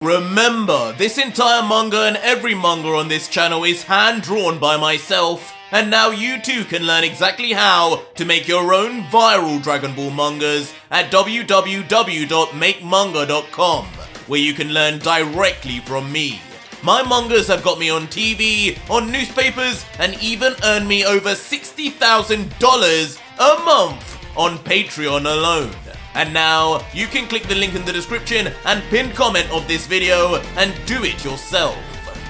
Remember, this entire manga and every manga on this channel is hand-drawn by myself, and now you too can learn exactly how to make your own viral Dragon Ball mangas at www.makemanga.com, where you can learn directly from me. My mangas have got me on TV, on newspapers, and even earned me over $60,000 a month on Patreon alone. And now, you can click the link in the description and pinned comment of this video and do it yourself.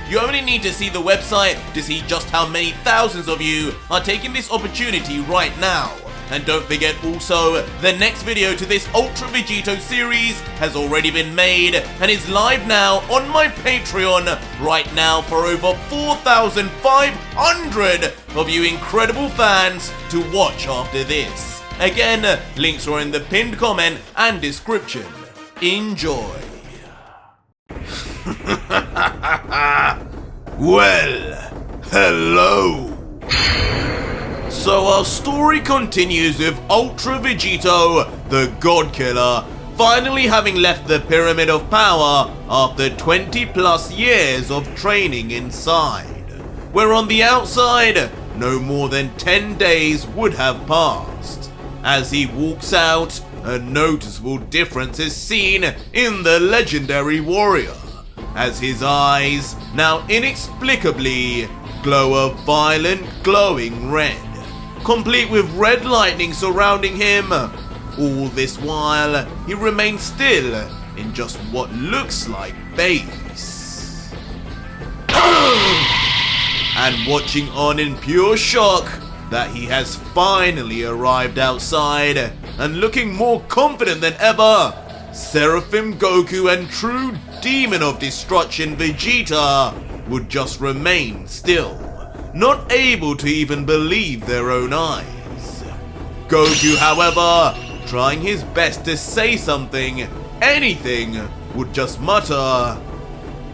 You only need to see the website to see just how many thousands of you are taking this opportunity right now. And don't forget also, the next video to this Ultra Vegito series has already been made and is live now on my Patreon right now for over 4,500 of you incredible fans to watch after this. Again, links are in the pinned comment and description. Enjoy. Well, hello. So our story continues with Ultra Vegito, the God Killer, finally having left the Pyramid of Power after 20 plus years of training inside. Where on the outside, no more than 10 days would have passed. As he walks out, a noticeable difference is seen in the legendary warrior, as his eyes now inexplicably glow a violent glowing red, complete with red lightning surrounding him. All this while, he remains still in just what looks like base. And watching on in pure shock that he has finally arrived outside, and looking more confident than ever, Seraphim Goku and true demon of destruction Vegeta would just remain still, not able to even believe their own eyes. Goku, however, trying his best to say something, anything, would just mutter,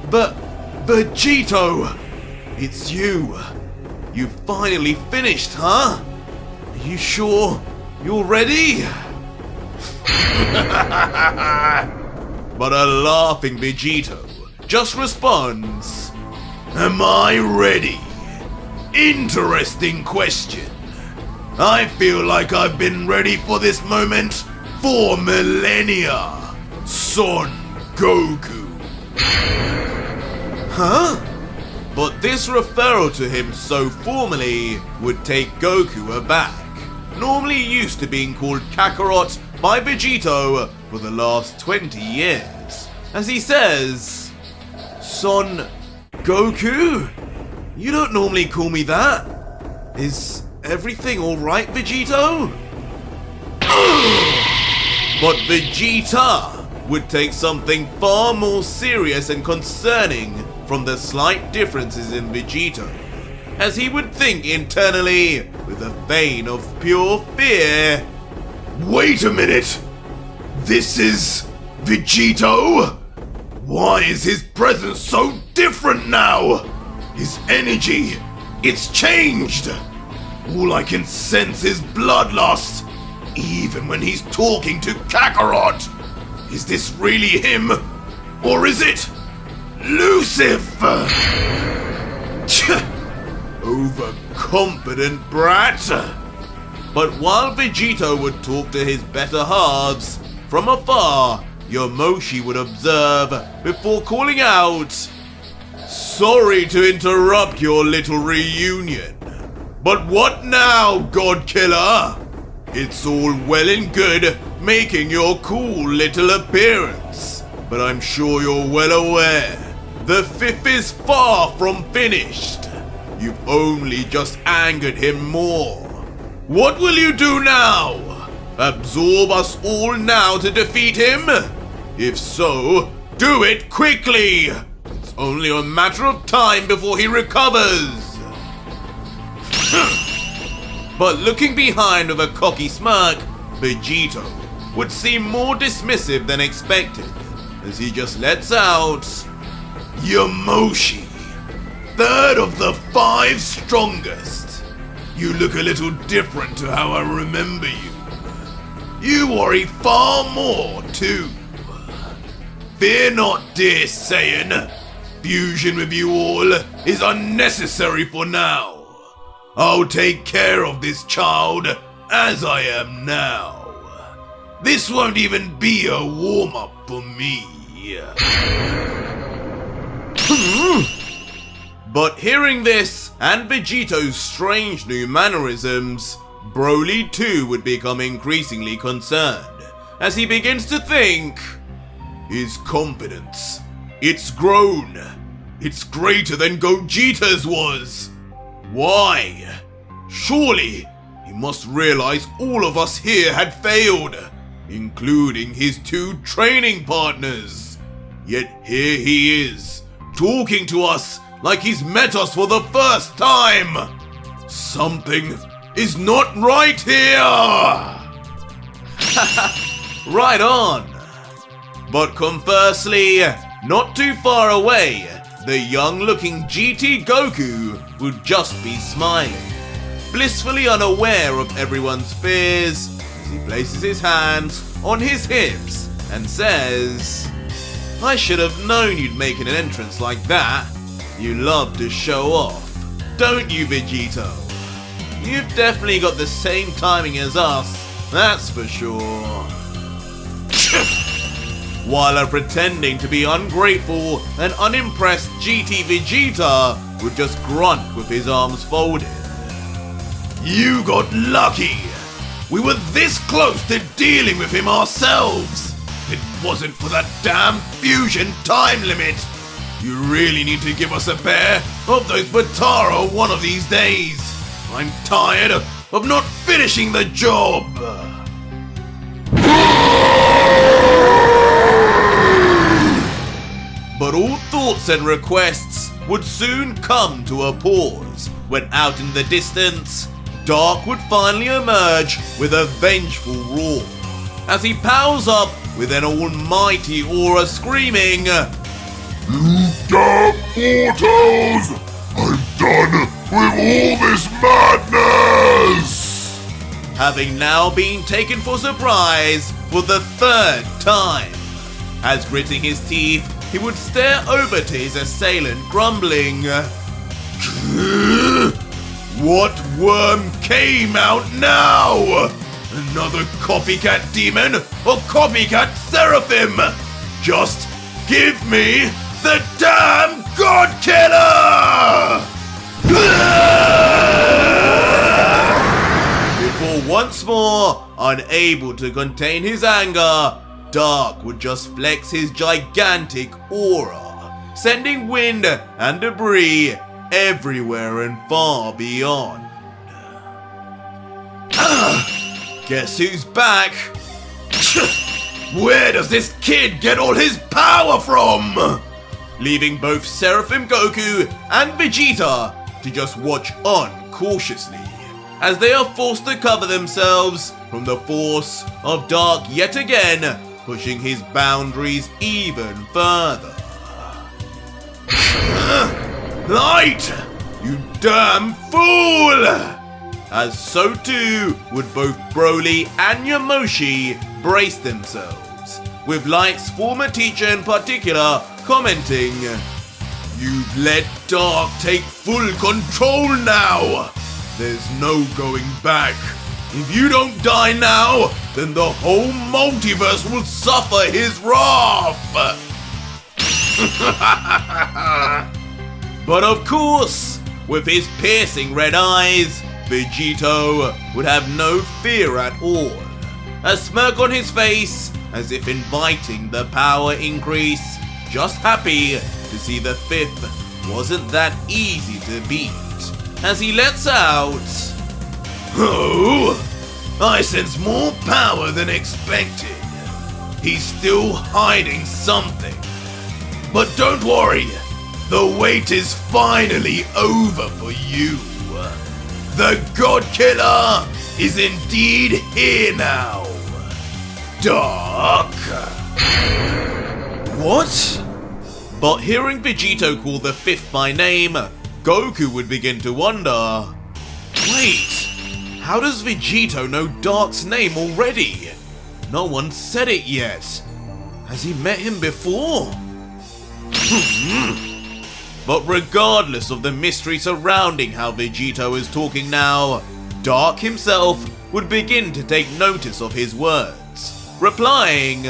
"But Vegito, it's you. You finally finished, huh? Are you sure you're ready?" But a laughing Vegito just responds, "Am I ready? Interesting question. I feel like I've been ready for this moment for millennia. Son Goku." Huh? But this referral to him so formally would take Goku aback, normally used to being called Kakarot by Vegito for the last 20 years, as he says, "Son Goku? You don't normally call me that. Is everything alright, Vegito?" But Vegeta would take something far more serious and concerning from the slight differences in Vegito, as he would think internally with a vein of pure fear. "Wait a minute! This is Vegito? Why is his presence so different now? His energy, it's changed! All I can sense is bloodlust, even when he's talking to Kakarot. Is this really him? Or is it Lucifer? Overconfident brat." But while Vegito would talk to his better halves, from afar, Yamoshi would observe before calling out, "Sorry to interrupt your little reunion, but what now, God Killer? It's all well and good making your cool little appearance, but I'm sure you're well aware the fifth is far from finished. You've only just angered him more. What will you do now? Absorb us all now to defeat him? If so, do it quickly. It's only a matter of time before he recovers." But looking behind with a cocky smirk, Vegito would seem more dismissive than expected, as he just lets out, "Yamoshi, third of the 5 strongest. You look a little different to how I remember you. You worry far more too. Fear not, dear Saiyan. Fusion with you all is unnecessary for now. I'll take care of this child as I am now. This won't even be a warm-up for me. But hearing this and Vegito's strange new mannerisms, Broly too would become increasingly concerned as he begins to think, his confidence, it's grown. It's greater than Gogeta's was. Why? Surely he must realize all of us here had failed, including his 2 training partners. Yet here he is, talking to us like he's met us for the first time. Something is not right here. Right on. But conversely, not too far away, the young-looking GT Goku would just be smiling, blissfully unaware of everyone's fears, as he places his hands on his hips and says, I should have known you'd make an entrance like that. You love to show off, don't you, Vegito? You've definitely got the same timing as us, that's for sure. While pretending to be ungrateful and unimpressed GT Vegeta would just grunt with his arms folded. You got lucky! We were this close to dealing with him ourselves! It wasn't for that damn fusion time limit! You really need to give us a pair of those Batara one of these days! I'm tired of not finishing the job! But all thoughts and requests would soon come to a pause when out in the distance, Dark would finally emerge with a vengeful roar as he powers up with an almighty aura screaming, You damn mortals! I'm done with all this madness! Having now been taken for surprise for the 3rd time, as gritting his teeth, he would stare over to his assailant, grumbling, What worm came out now? Another copycat demon or copycat seraphim? Just give me the damn God Killer! Before once more, unable to contain his anger, Dark would just flex his gigantic aura, sending wind and debris everywhere and far beyond. Guess who's back? Where does this kid get all his power from? Leaving both Seraphim Goku and Vegeta to just watch on cautiously, as they are forced to cover themselves from the force of Dark yet again, pushing his boundaries even further. Light! You damn fool! As so too would both Broly and Yamoshi brace themselves, with Light's former teacher in particular commenting, You've let Dark take full control now! There's no going back. If you don't die now, then the whole multiverse will suffer his wrath! But of course, with his piercing red eyes, Vegito would have no fear at all. A smirk on his face, as if inviting the power increase, just happy to see the 5th wasn't that easy to beat, as he lets out, Oh, I sense more power than expected. He's still hiding something. But don't worry, the wait is finally over for you. The God Killer is indeed here now. Dark. What? But hearing Vegito call the 5th by name, Goku would begin to wonder, wait, how does Vegito know Dark's name already? No one said it yet. Has he met him before? But regardless of the mystery surrounding how Vegito is talking now, Dark himself would begin to take notice of his words, replying,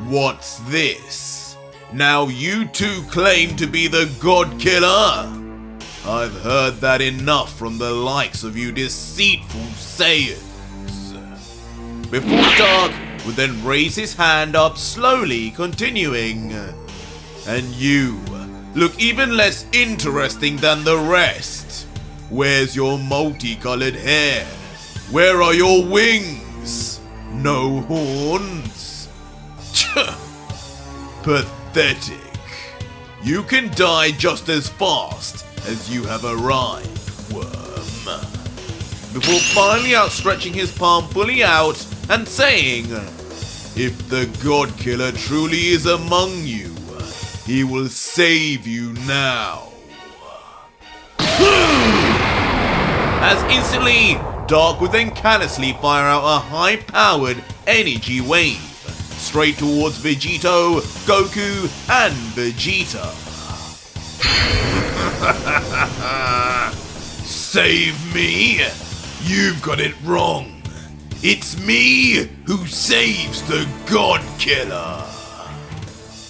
"What's this? Now you two claim to be the God Killer? I've heard that enough from the likes of you deceitful Saiyans." Before Dark would then raise his hand up slowly, continuing, "And you look even less interesting than the rest. Where's your multicolored hair? Where are your wings? No horns? Pathetic. You can die just as fast as you have arrived, worm." Before finally outstretching his palm fully out and saying, "If the God Killer truly is among you, he will save you now." As instantly, Dark would then callously fire out a high-powered energy wave, straight towards Vegito, Goku, and Vegeta. "Save me? You've got it wrong. It's me who saves the God Killer."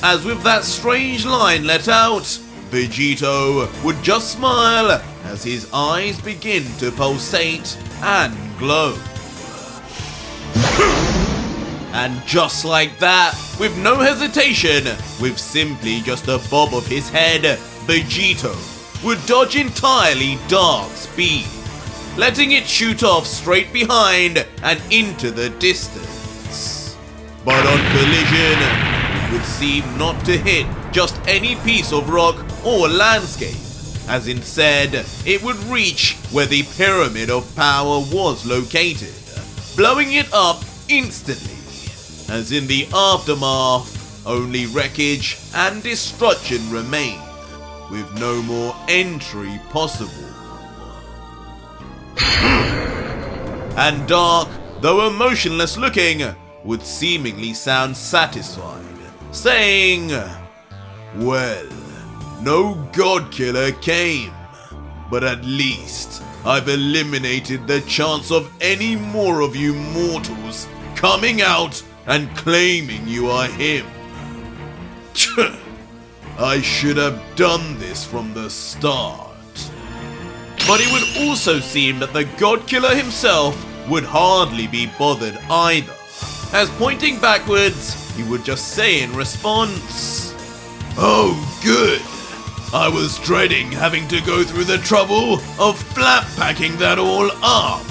As with that strange line let out, Vegito would just smile as his eyes begin to pulsate and glow. And just like that, with no hesitation, with simply just a bob of his head, Vegito would dodge entirely Dark's speed, letting it shoot off straight behind and into the distance. But on collision, it would seem not to hit just any piece of rock or landscape, as instead it would reach where the Pyramid of Power was located, blowing it up instantly, as in the aftermath only wreckage and destruction remain, with no more entry possible. And Dark, though emotionless looking, would seemingly sound satisfied, saying, "Well, no God Killer came, but at least I've eliminated the chance of any more of you mortals coming out and claiming you are him. I should have done this from the start." But it would also seem that the God Killer himself would hardly be bothered either, as pointing backwards, he would just say in response, "Oh good, I was dreading having to go through the trouble of flat packing that all up.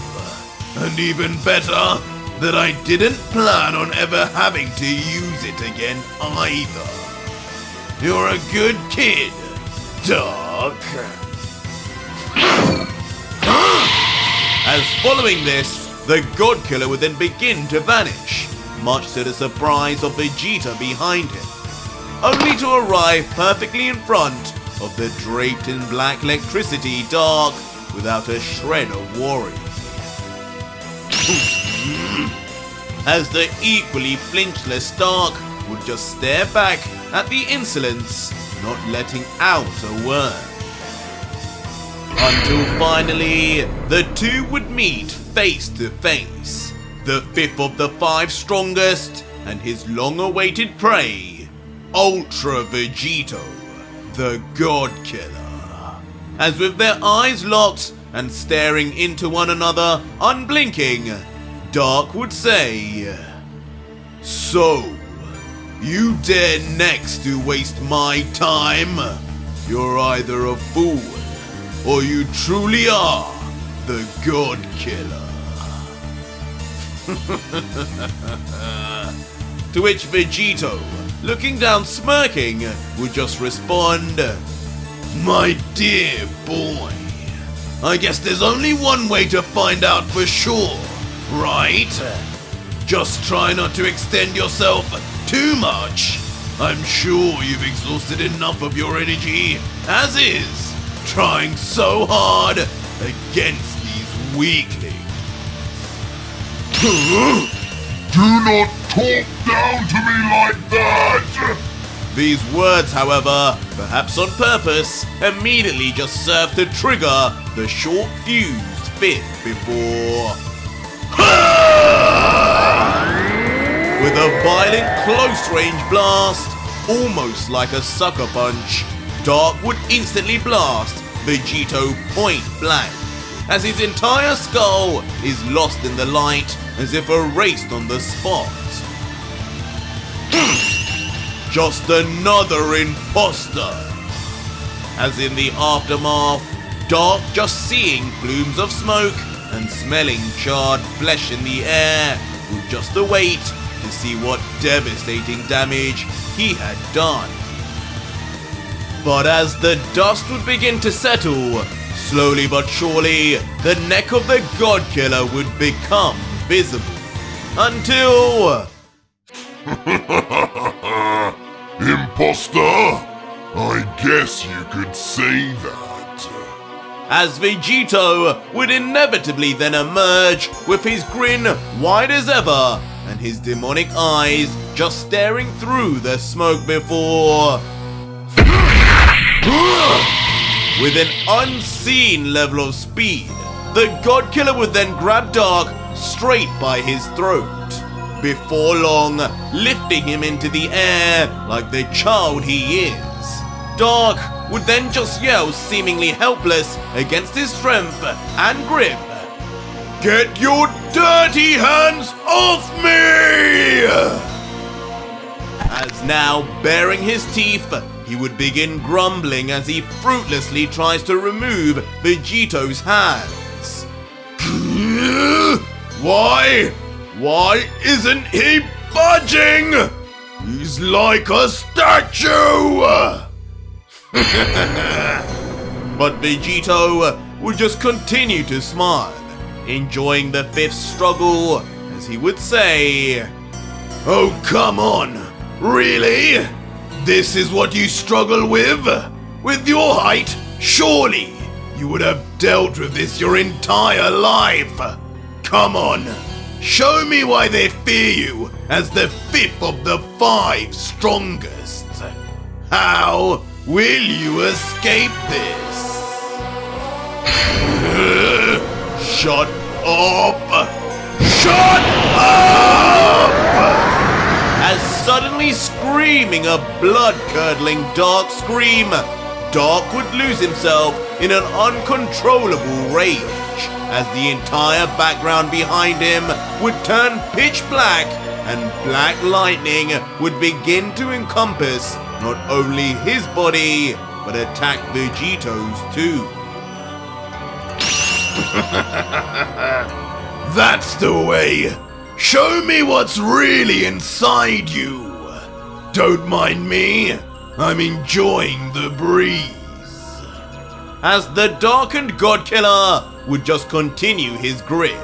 And even better, that I didn't plan on ever having to use it again either. You're a good kid, Dark." As following this, the God Killer would then begin to vanish, much to the surprise of Vegeta behind him, only to arrive perfectly in front of the draped in black electricity Dark without a shred of worry. As the equally flinchless Dark would just stare back at the insolence, not letting out a word. Until finally, the two would meet face to face, the fifth of the five strongest and his long-awaited prey, Ultra Vegito, the God Killer. As with their eyes locked and staring into one another, unblinking, Dark would say, "So, you dare next to waste my time? You're either a fool, or you truly are the God Killer." To which Vegito, looking down smirking, would just respond, "My dear boy, I guess there's only one way to find out for sure, right? Just try not to extend yourself too much. I'm sure you've exhausted enough of your energy as is, trying so hard against these weaklings." Do not talk down to me like that? These words, however, perhaps on purpose, immediately just serve to trigger the short-fused fifth before... With a violent close-range blast, almost like a sucker punch, Dark would instantly blast Vegito point blank, as his entire skull is lost in the light as if erased on the spot. Just another imposter! As in the aftermath, Dark just seeing plumes of smoke and smelling charred flesh in the air would just await to see what devastating damage he had done. But as the dust would begin to settle, slowly but surely, the neck of the God Killer would become visible. Until... Imposter? I guess you could say that. As Vegito would inevitably then emerge with his grin wide as ever and his demonic eyes just staring through the smoke before... With an unseen level of speed, the God Killer would then grab Dark straight by his throat, before long lifting him into the air like the child he is. Dark would then just yell, seemingly helpless against his strength and grip, "Get your dirty hands off me!" As now, baring his teeth, he would begin grumbling as he fruitlessly tries to remove Vegito's hands. Why isn't he budging? He's like a statue! But Vegito would just continue to smile, enjoying the fifth struggle, as he would say, "Oh, come on, really? This is what you struggle with? With your height, surely you would have dealt with this your entire life. Come on, show me why they fear you as the fifth of the 5 strongest. How will you escape this?" Shut up! Shut up! As suddenly screaming a blood-curdling Dark scream, Dark would lose himself in an uncontrollable rage, as the entire background behind him would turn pitch black and black lightning would begin to encompass not only his body, but attack Vegito's too. That's the way! Show me what's really inside you! Don't mind me, I'm enjoying the breeze. As the darkened God Killer would just continue his grip,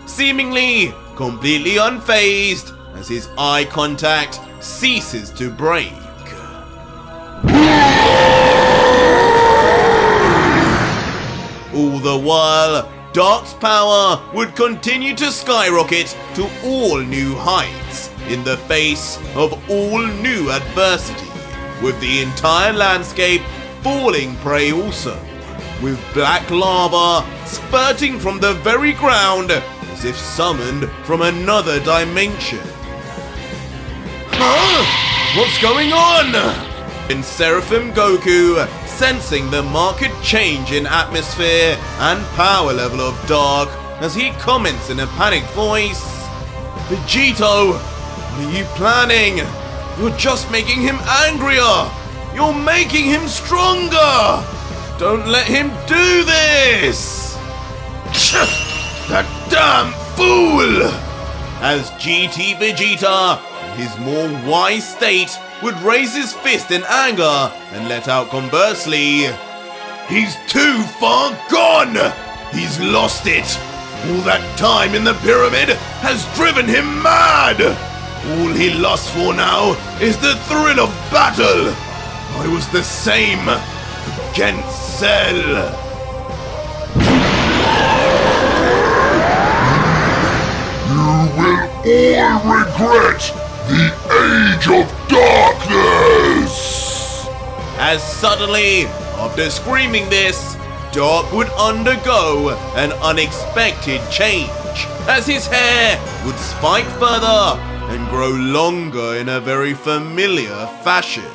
seemingly completely unfazed as his eye contact ceases to break. All the while, Dark's power would continue to skyrocket to all new heights in the face of all new adversity, with the entire landscape falling prey also, with black lava spurting from the very ground as if summoned from another dimension. Huh? What's going on? In Seraphim Goku, sensing the marked change in atmosphere and power level of Dark, as he comments in a panicked voice, "Vegito, what are you planning? You're just making him angrier! You're making him stronger! Don't let him do this!" That damn fool! As GT Vegeta, in his more wise state, would raise his fist in anger and let out conversely, "He's too far gone! He's lost it! All that time in the pyramid has driven him mad! All he lusts for now is the thrill of battle! I was the same against Cell!" You will or regret the Age of Darkness! As suddenly, after screaming this, Dark would undergo an unexpected change, as his hair would spike further and grow longer in a very familiar fashion.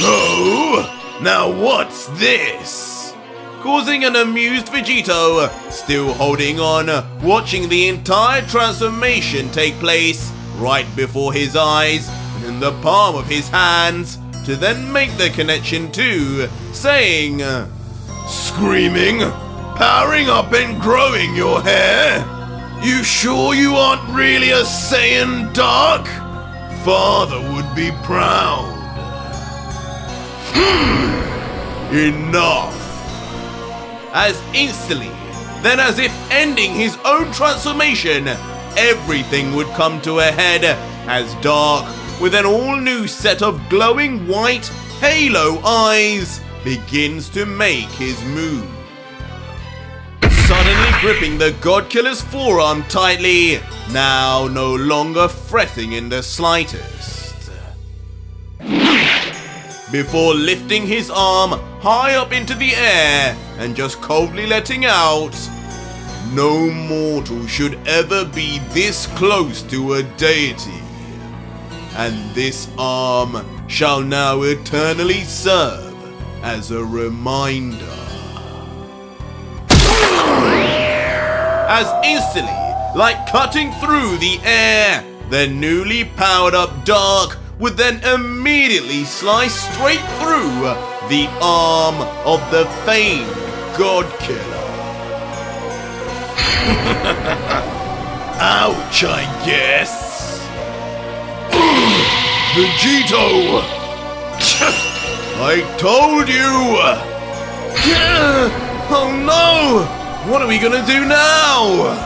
Oh, now what's this? Causing an amused Vegito, still holding on, watching the entire transformation take place right before his eyes and in the palm of his hands, to then make the connection too, saying, "Screaming, powering up and growing your hair? You sure you aren't really a Saiyan, Dark? Father would be proud." Enough. As instantly, then as if ending his own transformation, everything would come to a head as Dark, with an all-new set of glowing white halo eyes, begins to make his move. Suddenly gripping the Godkiller's forearm tightly, now no longer fretting in the slightest. Before lifting his arm high up into the air and just coldly letting out, "No mortal should ever be this close to a deity, and this arm shall now eternally serve as a reminder." As instantly, like cutting through the air, the newly powered up Dark would then immediately slice straight through the arm of the famed Godkiller. Ouch, I guess. Vegito! I told you! Oh no! What are we gonna do now?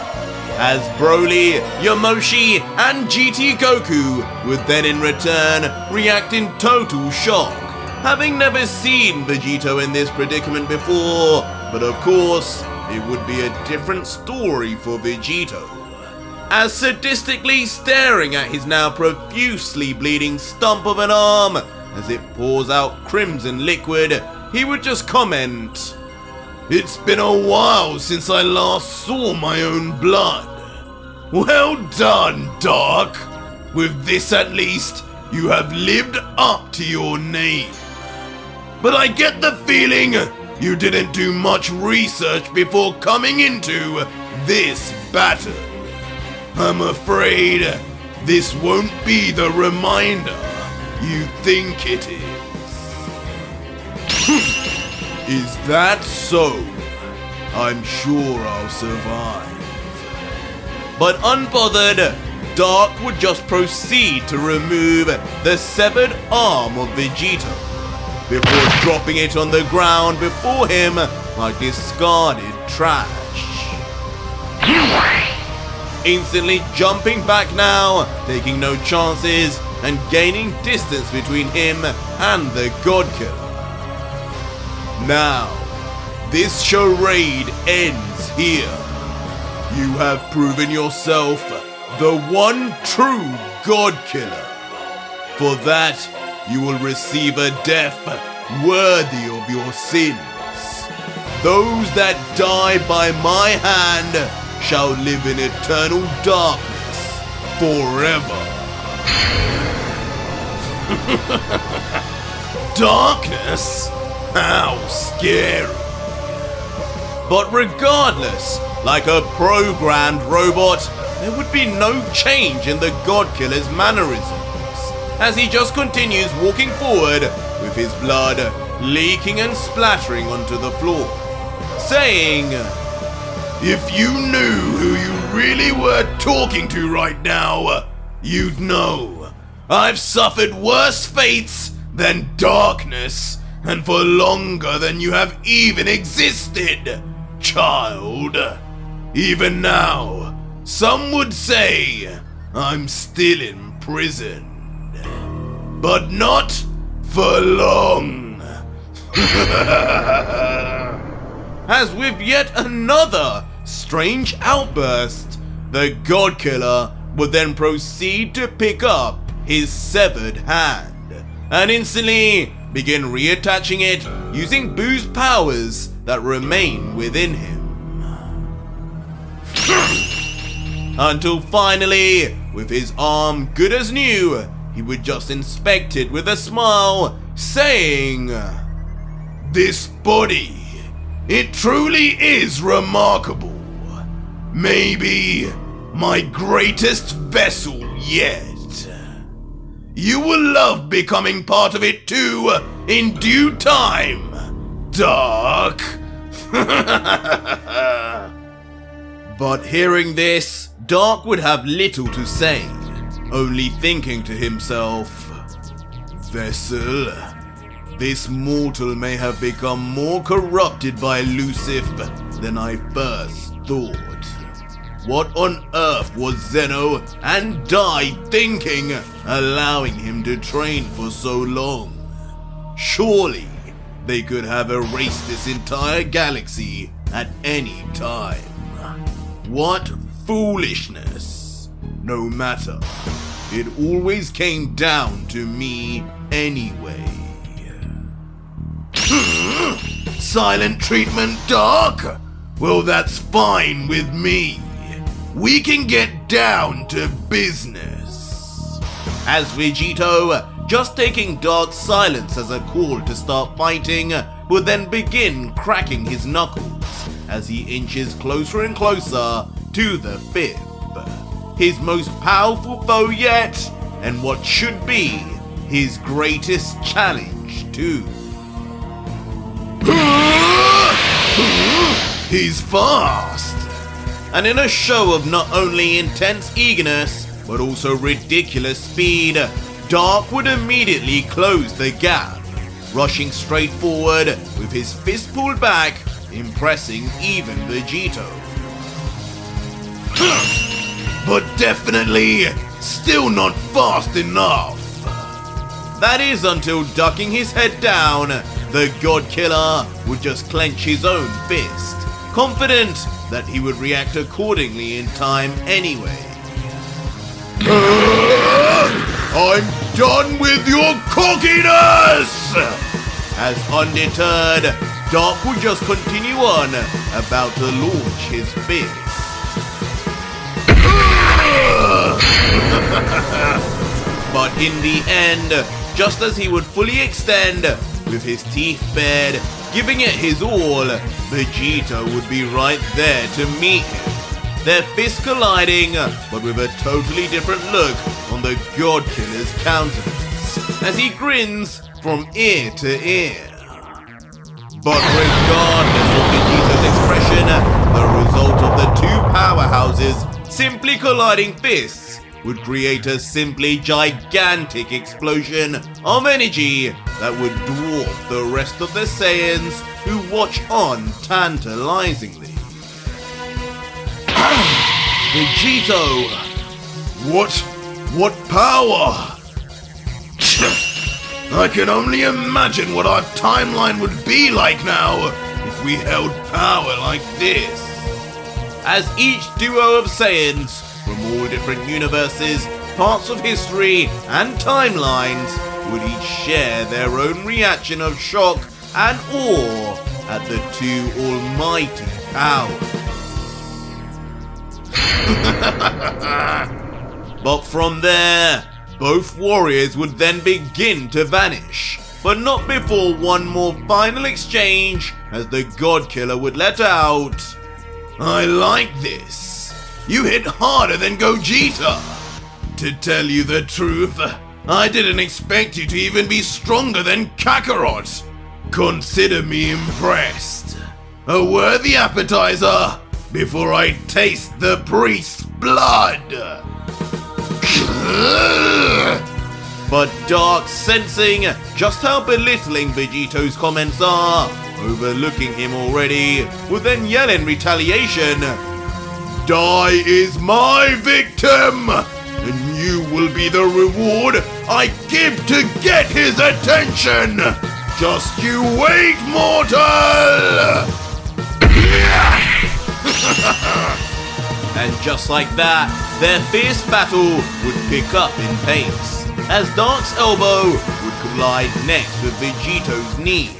As Broly, Yamoshi, and GT Goku would then in return react in total shock, having never seen Vegito in this predicament before, but of course, it would be a different story for Vegito. As sadistically staring at his now profusely bleeding stump of an arm as it pours out crimson liquid, he would just comment, "It's been a while since I last saw my own blood. Well done, Dark. With this at least, you have lived up to your name. But I get the feeling you didn't do much research before coming into this battle. I'm afraid this won't be the reminder you think it is." Is that so? I'm sure I'll survive. But unbothered, Dark would just proceed to remove the severed arm of Vegito, before dropping it on the ground before him like discarded trash. Instantly jumping back now, taking no chances, and gaining distance between him and the Godkiller. Now, this charade ends here. You have proven yourself the one true Godkiller. For that, you will receive a death worthy of your sins. Those that die by my hand shall live in eternal darkness forever. Darkness? How scary. But regardless, like a programmed robot, there would be no change in the Godkiller's mannerisms, as he just continues walking forward with his blood leaking and splattering onto the floor, saying, "If you knew who you really were talking to right now, you'd know I've suffered worse fates than darkness, and for longer than you have even existed, child. Even now, some would say I'm still in prison. But not for long." As with yet another strange outburst, the God Killer would then proceed to pick up his severed hand and instantly begin reattaching it using Boo's powers that remain within him. Until finally, with his arm good as new, he would just inspect it with a smile, saying, "This body, it truly is remarkable. Maybe my greatest vessel yet. You will love becoming part of it too in due time, Dark." But hearing this, Dark would have little to say, only thinking to himself, "Vessel, this mortal may have become more corrupted by Lucifer than I first thought. What on earth was Zeno and Dai thinking, allowing him to train for so long? Surely they could have erased this entire galaxy at any time. What foolishness! No matter, it always came down to me anyway." Silent treatment, Dark? Well, that's fine with me. We can get down to business. As Vegito, just taking Dark's silence as a call to start fighting, would then begin cracking his knuckles as he inches closer and closer to the fifth, his most powerful foe yet, and what should be his greatest challenge too. He's fast! And in a show of not only intense eagerness, but also ridiculous speed, Dark would immediately close the gap, rushing straight forward with his fist pulled back, impressing even Vegito. But definitely still not fast enough. That is until ducking his head down, the God Killer would just clench his own fist, confident that he would react accordingly in time anyway. I'm done with your cockiness! As undeterred, Dark would just continue on, about to launch his fist. But in the end, just as he would fully extend, with his teeth bared, giving it his all, Vegito would be right there to meet him. Their fists colliding, but with a totally different look on the God Killer's countenance, as he grins from ear to ear. But regardless of Vegito's expression, the result of the two powerhouses simply colliding fists would create a simply gigantic explosion of energy that would dwarf the rest of the Saiyans who watch on tantalizingly. Vegito! What power? I can only imagine what our timeline would be like now if we held power like this. As each duo of Saiyans from all different universes, parts of history, and timelines would each share their own reaction of shock and awe at the two almighty powers. But from there, both warriors would then begin to vanish, but not before one more final exchange as the God Killer would let out, "I like this. You hit harder than Gogeta. To tell you the truth, I didn't expect you to even be stronger than Kakarot. Consider me impressed. A worthy appetizer before I taste the priest's blood." But Dark, sensing just how belittling Vegito's comments are, overlooking him already, would then yell in retaliation, "Dai is my victim, and you will be the reward I give to get his attention. Just you wait, mortal!" And just like that, their fierce battle would pick up in pace, as Dark's elbow would collide next with Vegito's knee,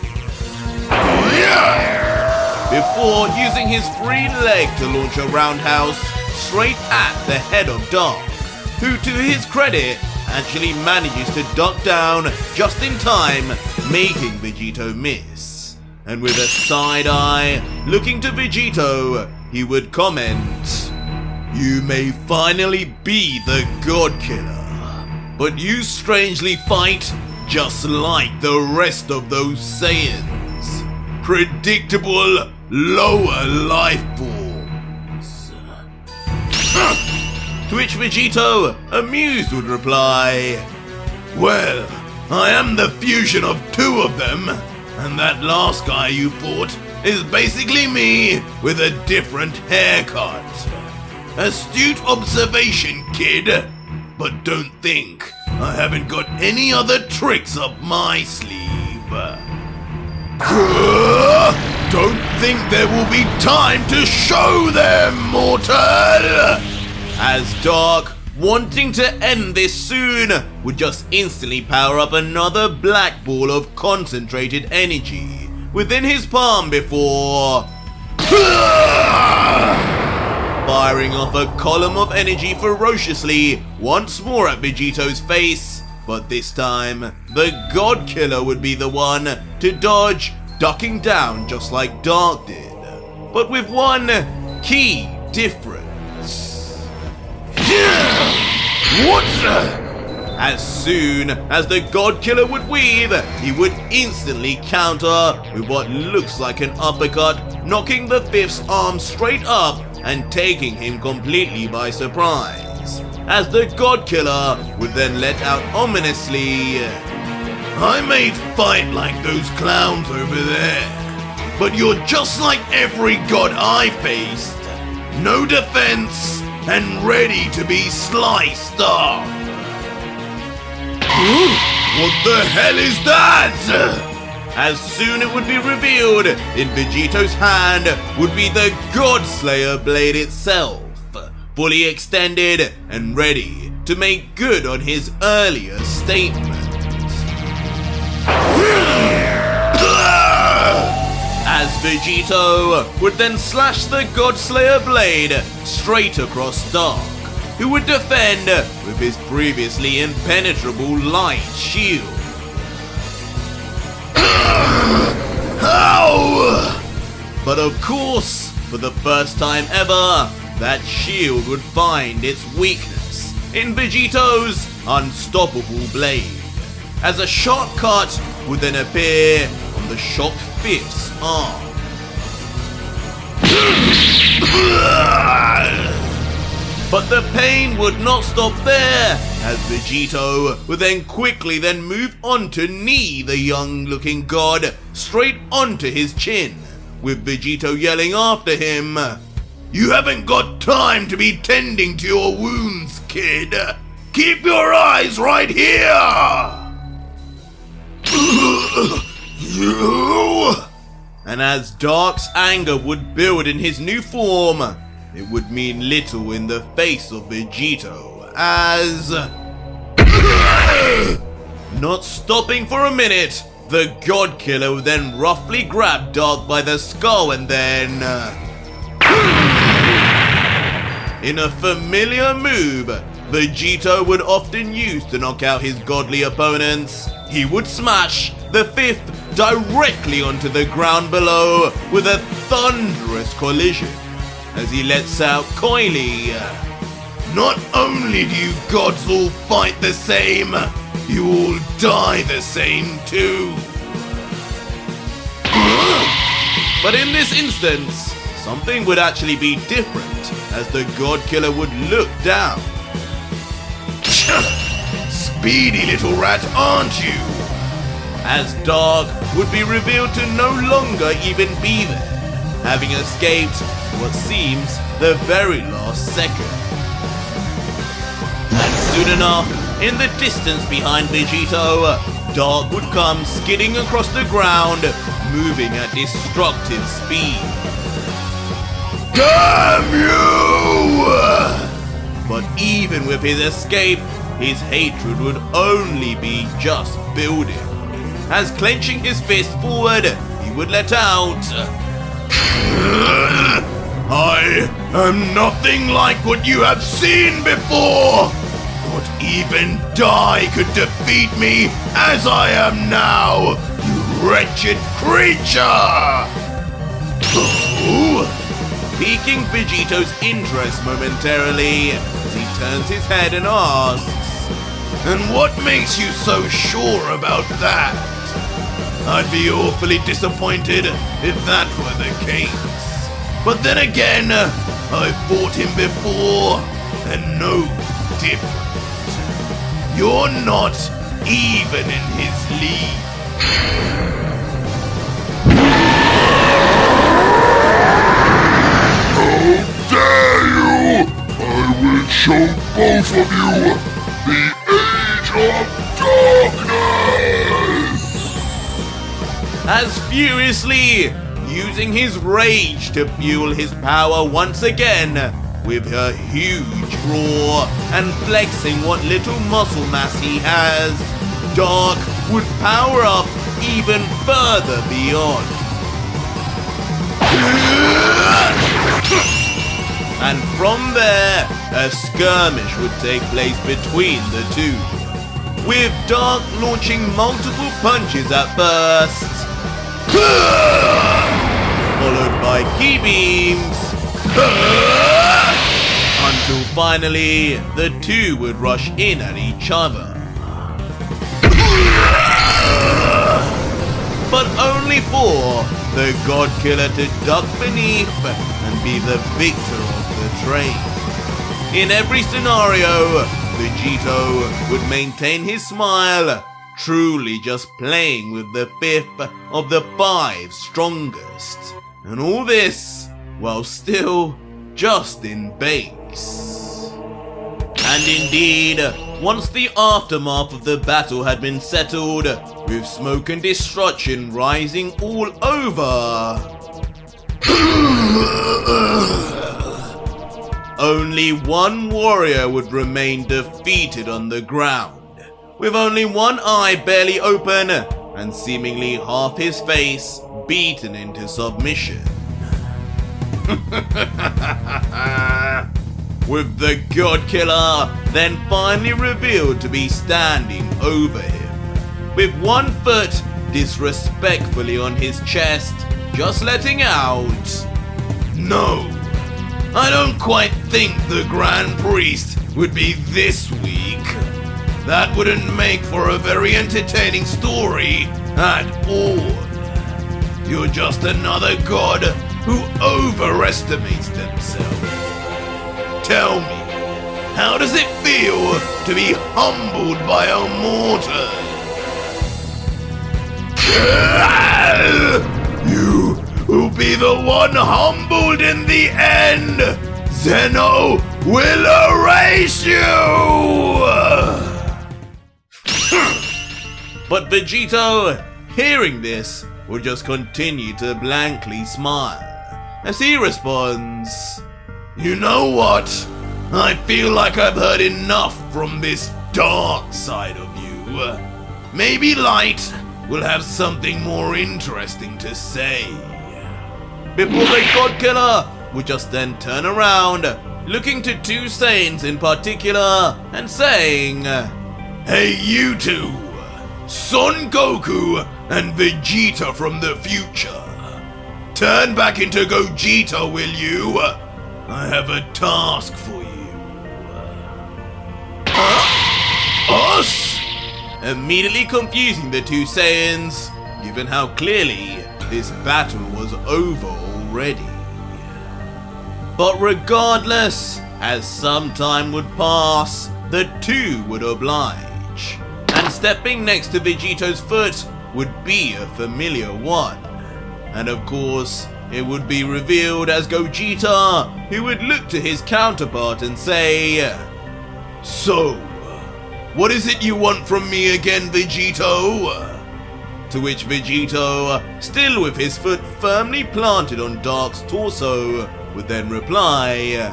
before using his free leg to launch a roundhouse straight at the head of Dark, who to his credit actually manages to duck down just in time, making Vegito miss. And with a side eye looking to Vegito, he would comment, "You may finally be the God Killer, but you strangely fight just like the rest of those Saiyans. Predictable, lower life forms." To which Vegito, amused, would reply, "Well, I am the fusion of two of them, and that last guy you fought is basically me with a different haircut. Astute observation, kid, but don't think I haven't got any other tricks up my sleeve. Don't think there will be time to show them, mortal!" As Dark, wanting to end this soon, would just instantly power up another black ball of concentrated energy within his palm before firing off a column of energy ferociously once more at Vegito's face. But this time, the God Killer would be the one to dodge, ducking down just like Dark did, but with one key difference. What? As soon as the God Killer would weave, he would instantly counter with what looks like an uppercut, knocking the fifth's arm straight up and taking him completely by surprise. As the God Killer would then let out ominously, "I may fight like those clowns over there, but you're just like every god I faced. No defense and ready to be sliced up." What the hell is that? As soon it would be revealed, in Vegito's hand would be the God Slayer blade itself, fully extended and ready to make good on his earlier statement. As Vegito would then slash the God Slayer blade straight across Dark, who would defend with his previously impenetrable light shield. Ow! But of course, for the first time ever, that shield would find its weakness in Vegito's unstoppable blade, as a sharp cut would then appear on the shocked fifth's arm. But the pain would not stop there, as Vegito would then quickly move on to knee the young-looking god straight onto his chin, with Vegito yelling after him, "You haven't got time to be tending to your wounds, kid. Keep your eyes right here!" You! And as Dark's anger would build in his new form, it would mean little in the face of Vegito, as not stopping for a minute, the God Killer would then roughly grab Dark by the skull and then in a familiar move Vegito would often use to knock out his godly opponents, he would smash the fifth directly onto the ground below with a thunderous collision, as he lets out coyly, "Not only do you gods all fight the same, you all die the same too." But in this instance, something would actually be different, as the God Killer would look down. "Speedy little rat, aren't you?" As Dark would be revealed to no longer even be there, having escaped what seems the very last second. And soon enough, in the distance behind Vegito, Dark would come skidding across the ground, moving at destructive speed. Damn you! But even with his escape, his hatred would only be just building. As clenching his fist forward, he would let out, I am nothing like what you have seen before! Not even die could defeat me as I am now, you wretched creature! Oh! Piquing Vegito's interest momentarily, as he turns his head and asks, and what makes you so sure about that? I'd be awfully disappointed if that were the case. But then again, I've fought him before, and no different. You're not even in his league. How dare you! I will show both of you the Age of Darkness! As furiously using his rage to fuel his power once again, with a huge roar and flexing what little muscle mass he has, Dark would power up even further beyond. And from there, a skirmish would take place between the two, with Dark launching multiple punches at first, followed by key beams, until finally the two would rush in at each other. But only for the God Killer to duck beneath and be the victor of the train. In every scenario, Vegito would maintain his smile, truly just playing with the fifth of the 5 strongest. And all this while still just in base. And indeed, once the aftermath of the battle had been settled, with smoke and destruction rising all over, only one warrior would remain defeated on the ground, with only one eye barely open and seemingly half his face beaten into submission. With the God Killer then finally revealed to be standing over him, with one foot disrespectfully on his chest, just letting out, no, I don't quite think the Grand Priest would be this weak. That wouldn't make for a very entertaining story at all. You're just another god who overestimates themselves. Tell me, how does it feel to be humbled by a mortal? You will be the one humbled in the end! Zeno will erase you! But Vegito, hearing this, will just continue to blankly smile as he responds, you know what? I feel like I've heard enough from this dark side of you. Maybe Light will have something more interesting to say. Before the God Killer would just then turn around, looking to 2 Saiyans in particular, and saying, hey you two, Son Goku and Vegeta from the future. Turn back into Gogeta, will you? I have a task for you. Us? Immediately confusing the 2 Saiyans, given how clearly this battle was over already. But regardless, as some time would pass, the 2 would oblige, and stepping next to Vegito's foot would be a familiar one. And of course, it would be revealed as Gogeta, who would look to his counterpart and say, so, what is it you want from me again, Vegito? To which Vegito, still with his foot firmly planted on Dark's torso, would then reply,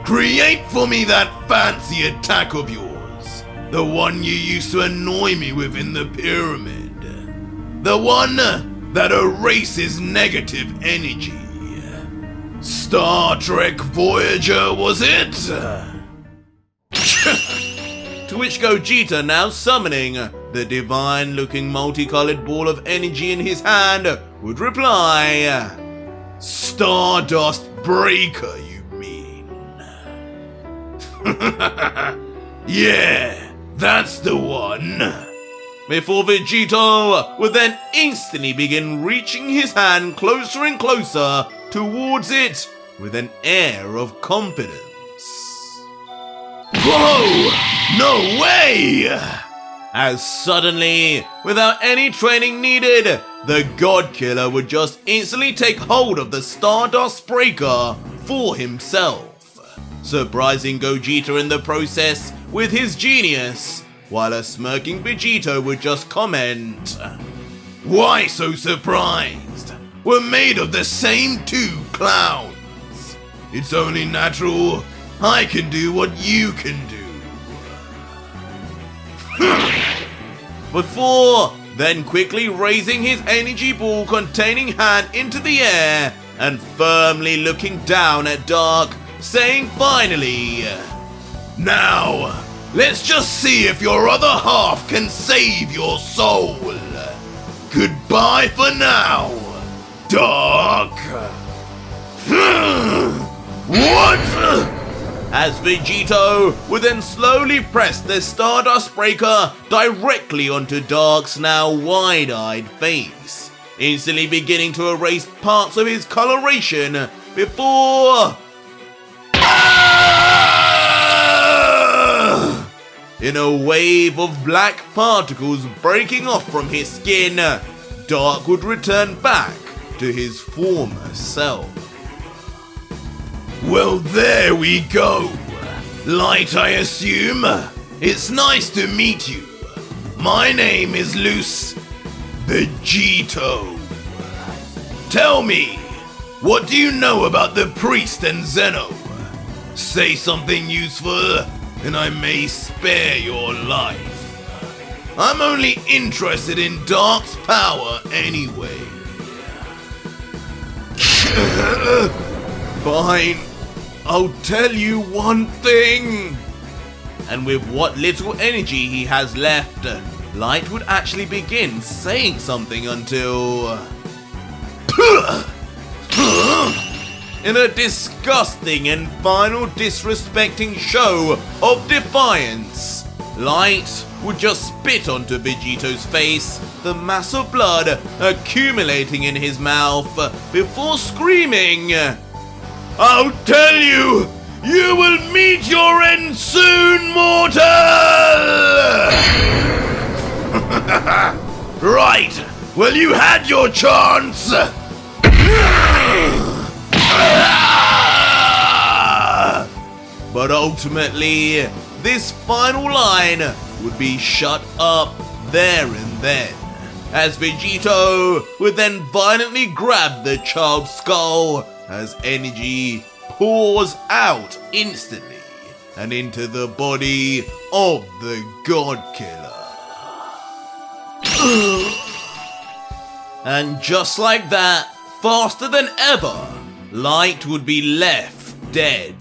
"Create for me that fancy attack of yours, the one you used to annoy me with in the pyramid, the one that erases negative energy. Star Trek Voyager, was it?" To which Gogeta, now summoning the divine-looking multicolored ball of energy in his hand, would reply, "Stardust Breaker, you mean?" "Yeah, that's the one." Before Vegito would then instantly begin reaching his hand closer and closer towards it with an air of confidence. Whoa! No way! As suddenly, without any training needed, the God Killer would just instantly take hold of the Stardust Breaker for himself, surprising Gogeta in the process with his genius, while a smirking Vegito would just comment, "Why so surprised? We're made of the same two clowns. It's only natural I can do what you can do." Before then quickly raising his energy ball containing hand into the air and firmly looking down at Dark, saying finally, "Now, let's just see if your other half can save your soul. Goodbye for now, Dark." What? As Vegito would then slowly press the Stardust Breaker directly onto Dark's now wide-eyed face, instantly beginning to erase parts of his coloration before... In a wave of black particles breaking off from his skin, Dark would return back to his former self. "Well, there we go. Light, I assume. It's nice to meet you. My name is Vegito. Tell me, what do you know about the priest and Zeno? Say something useful, and I may spare your life. I'm only interested in Dark's power anyway." "Fine, I'll tell you one thing." And with what little energy he has left, Light would actually begin saying something until... In a disgusting and final disrespecting show of defiance, Light would just spit onto Vegito's face, the mass of blood accumulating in his mouth, before screaming, "I'll tell you! You will meet your end soon, mortal!" "Right! Well, you had your chance!" But ultimately, this final line would be shut up there and then, as Vegito would then violently grab the child's skull as energy pours out instantly and into the body of the God Killer. And just like that, faster than ever, Light would be left dead,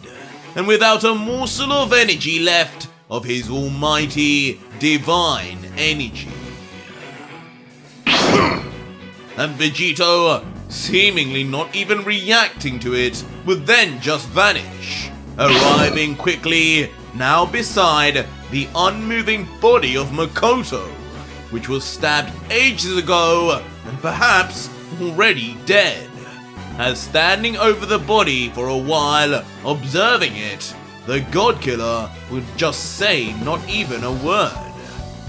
and without a morsel of energy left of his almighty divine energy. And Vegito, seemingly not even reacting to it, would then just vanish, arriving quickly now beside the unmoving body of Makoto, which was stabbed ages ago and perhaps already dead. As standing over the body for a while, observing it, the God Killer would just say not even a word,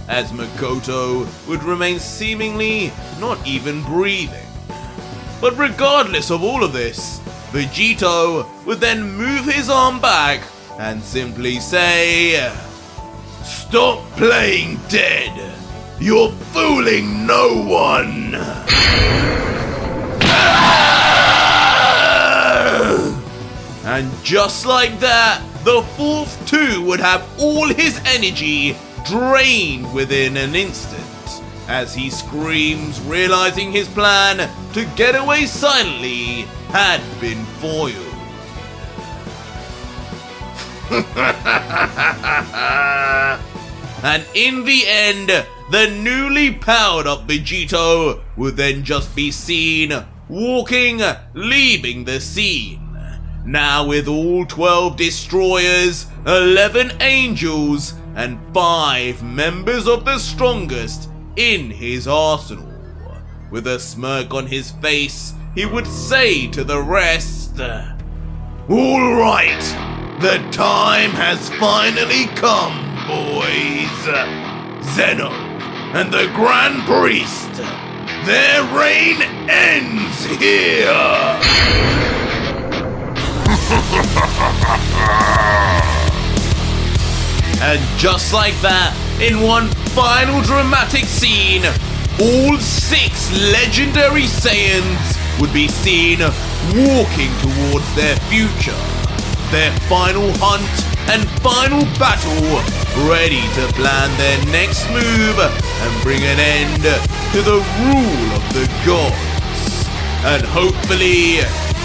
as Makoto would remain seemingly not even breathing. But regardless of all of this, Vegito would then move his arm back and simply say, "Stop playing dead! You're fooling no one!" And just like that, the fourth too would have all his energy drained within an instant, as he screams, realizing his plan to get away silently had been foiled. And in the end, the newly powered up Vegito would then just be seen walking, leaving the scene. Now with all 12 destroyers, 11 angels, and 5 members of the strongest in his arsenal. With a smirk on his face, he would say to the rest, "All right, the time has finally come, boys. Zeno and the Grand Priest, their reign ends here." And just like that, in one final dramatic scene, all 6 legendary Saiyans would be seen walking towards their future, their final hunt and final battle, ready to plan their next move and bring an end to the rule of the gods, and hopefully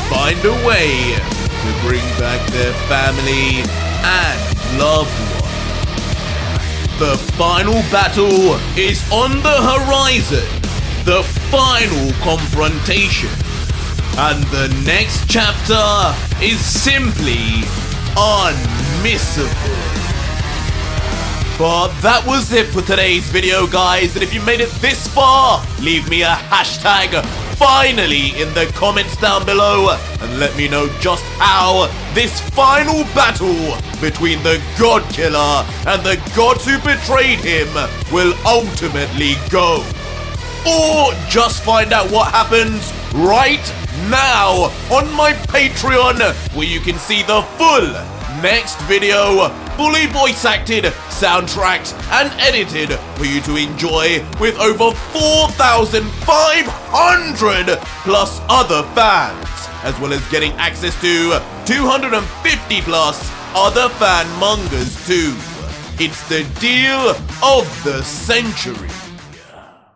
find a way to bring back their family and loved ones. The final battle is on the horizon, the final confrontation, and the next chapter is simply unmissable. But that was it for today's video, guys, and if you made it this far, leave me a hashtag finally in the comments down below and let me know just how this final battle between the God Killer and the gods who betrayed him will ultimately go. Or just find out what happens right now on my Patreon, where you can see the full next video, fully voice acted, soundtracked and edited for you to enjoy, with over 4,500 plus other fans, as well as getting access to 250 plus other fan mangas too. It's the deal of the century.